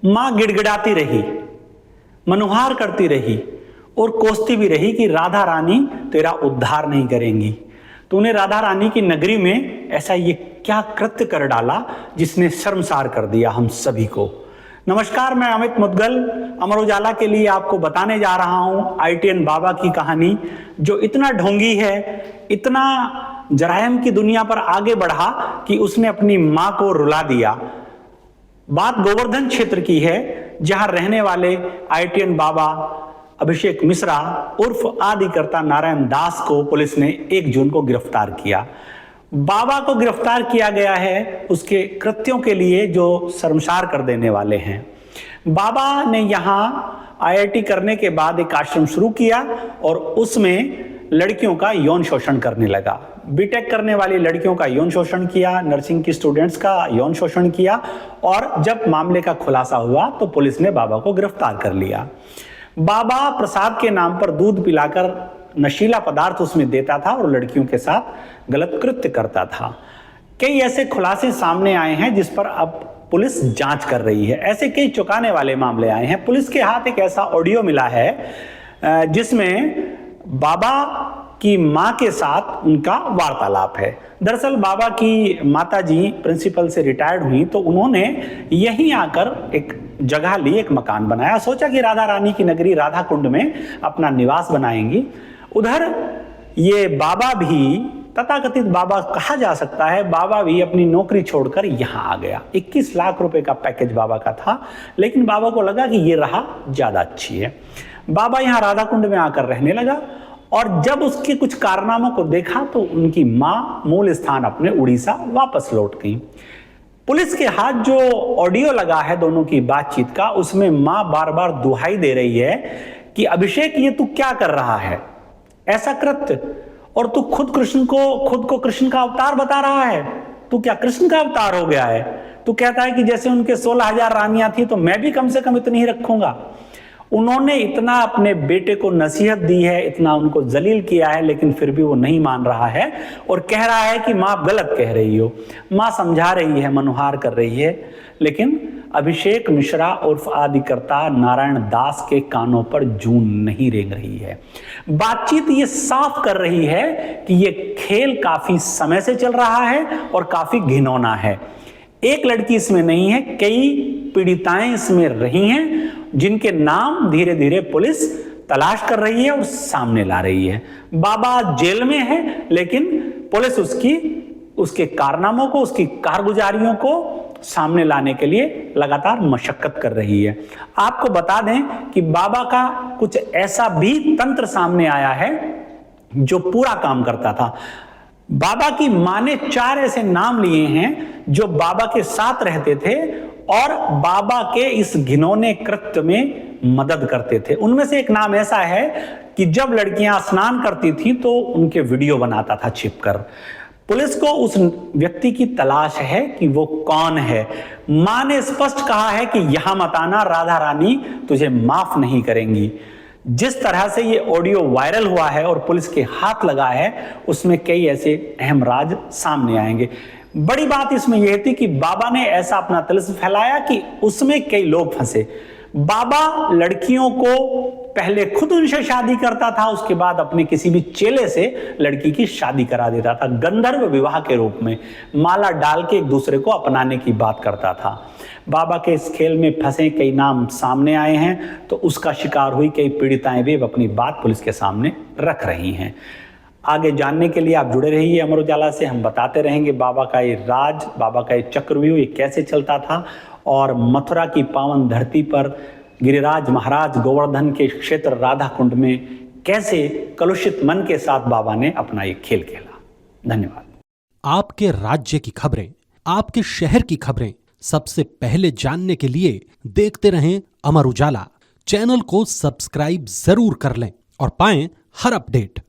मां गिड़गिड़ाती रही, मनुहार करती रही और कोसती भी रही कि राधा रानी तेरा उद्धार नहीं करेंगी। तूने राधा रानी की नगरी में ऐसा ये क्या कृत्य कर डाला जिसने शर्मसार कर दिया हम सभी को। नमस्कार, मैं अमित मुदगल अमर उजाला के लिए आपको बताने जा रहा हूं ITN बाबा की कहानी, जो इतना ढोंगी है, इतना जरायम की दुनिया पर आगे बढ़ा कि उसने अपनी मां को रुला दिया। बात गोवर्धन क्षेत्र की है, जहां रहने वाले ITN बाबा अभिषेक मिश्रा उर्फ आदिकर्ता नारायण दास को पुलिस ने 1 जून को गिरफ्तार किया। बाबा को गिरफ्तार किया गया है उसके कृत्यों के लिए जो शर्मसार कर देने वाले हैं। बाबा ने यहां IIT करने के बाद एक आश्रम शुरू किया और उसमें लड़कियों का यौन शोषण करने लगा। बीटेक करने वाली लड़कियों का यौन शोषण किया, नर्सिंग की स्टूडेंट्स का यौन शोषण किया और जब मामले का खुलासा हुआ तो पुलिस ने बाबा को गिरफ्तार कर लिया। बाबा प्रसाद के नाम पर दूध पिलाकर नशीला पदार्थ उसमें देता था और लड़कियों के साथ गलत कृत्य करता था। कई ऐसे खुलासे सामने आए हैं जिस पर अब पुलिस जांच कर रही है। ऐसे कई चौंकाने वाले मामले आए हैं। पुलिस के हाथ एक ऐसा ऑडियो मिला है जिसमें बाबा की मां के साथ उनका वार्तालाप है। दरअसल बाबा की माताजी प्रिंसिपल से रिटायर्ड हुई तो उन्होंने यहीं आकर एक जगह ली, एक मकान बनाया। सोचा कि राधा रानी की नगरी राधा कुंड में अपना निवास बनाएंगी। उधर ये बाबा भी, तथाकथित बाबा कहा जा सकता है, बाबा भी अपनी नौकरी छोड़कर यहां आ गया। 21 लाख रुपए का पैकेज बाबा का था, लेकिन बाबा को लगा कि ये राह ज्यादा अच्छी है। बाबा यहां राधा कुंड में आकर रहने लगा और जब उसके कुछ कारनामों को देखा तो उनकी मां मूल स्थान अपने उड़ीसा वापस लौट गई। पुलिस के हाथ जो ऑडियो लगा है दोनों की बातचीत का, उसमें मां बार बार दुहाई दे रही है कि अभिषेक, ये तू क्या कर रहा है, ऐसा कृत्य, और तू खुद को कृष्ण का अवतार बता रहा है। तू क्या कृष्ण का अवतार हो गया है? तू कहता है कि जैसे उनके 16,000 रानियां थी तो मैं भी कम से कम इतनी ही रखूंगा। उन्होंने इतना अपने बेटे को नसीहत दी है, इतना उनको जलील किया है, लेकिन फिर भी वो नहीं मान रहा है और कह रहा है कि मां गलत कह रही हो। मां समझा रही है, मनुहार कर रही है, लेकिन अभिषेक मिश्रा उर्फ आदिकर्ता नारायण दास के कानों पर जून नहीं रेंग रही है। बातचीत ये साफ कर रही है कि ये खेल काफी समय से चल रहा है और काफी घिनौना है। एक लड़की इसमें नहीं है, कई पीड़िताएं इसमें रही हैं जिनके नाम धीरे धीरे पुलिस तलाश कर रही है और सामने ला रही है। बाबा जेल में है, लेकिन पुलिस उसके कारनामों को, उसकी कारगुजारियों को सामने लाने के लिए लगातार मशक्कत कर रही है। आपको बता दें कि बाबा का कुछ ऐसा भी तंत्र सामने आया है जो पूरा काम करता था। बाबा की मां ने 4 ऐसे नाम लिए हैं जो बाबा के साथ रहते थे और बाबा के इस घिनौने कृत्य में मदद करते थे। उनमें से एक नाम ऐसा है कि जब लड़कियां स्नान करती थी तो उनके वीडियो बनाता था छिपकर। पुलिस को उस व्यक्ति की तलाश है कि वो कौन है। मां ने स्पष्ट कहा है कि यहां मत आना, राधा रानी तुझे माफ नहीं करेंगी। जिस तरह से ये ऑडियो वायरल हुआ है और पुलिस के हाथ लगा है, उसमें कई ऐसे अहम राज सामने आएंगे। बड़ी बात इसमें यह थी कि बाबा ने ऐसा अपना तिलिस्म फैलाया कि उसमें कई लोग फंसे। बाबा लड़कियों को पहले खुद उनसे शादी करता था, उसके बाद अपने किसी भी चेले से लड़की की शादी करा देता था। गंधर्व विवाह के रूप में माला डाल के एक दूसरे को अपनाने की बात करता था। बाबा के इस खेल में फंसे कई नाम सामने आए हैं, तो उसका शिकार हुई कई पीड़िताएं भी अपनी बात पुलिस के सामने रख रही हैं। आगे जानने के लिए आप जुड़े रहिए अमर उजाला से। हम बताते रहेंगे बाबा का ये राज, बाबा का ये चक्रव्यूह, ये कैसे चलता था और मथुरा की पावन धरती पर गिरिराज महाराज गोवर्धन के क्षेत्र राधा कुंड में कैसे कलुषित मन के साथ बाबा ने अपना ये खेल खेला। धन्यवाद। आपके राज्य की खबरें, आपके शहर की खबरें सबसे पहले जानने के लिए देखते रहें अमर उजाला। चैनल को सब्सक्राइब जरूर कर लें और पाएं हर अपडेट।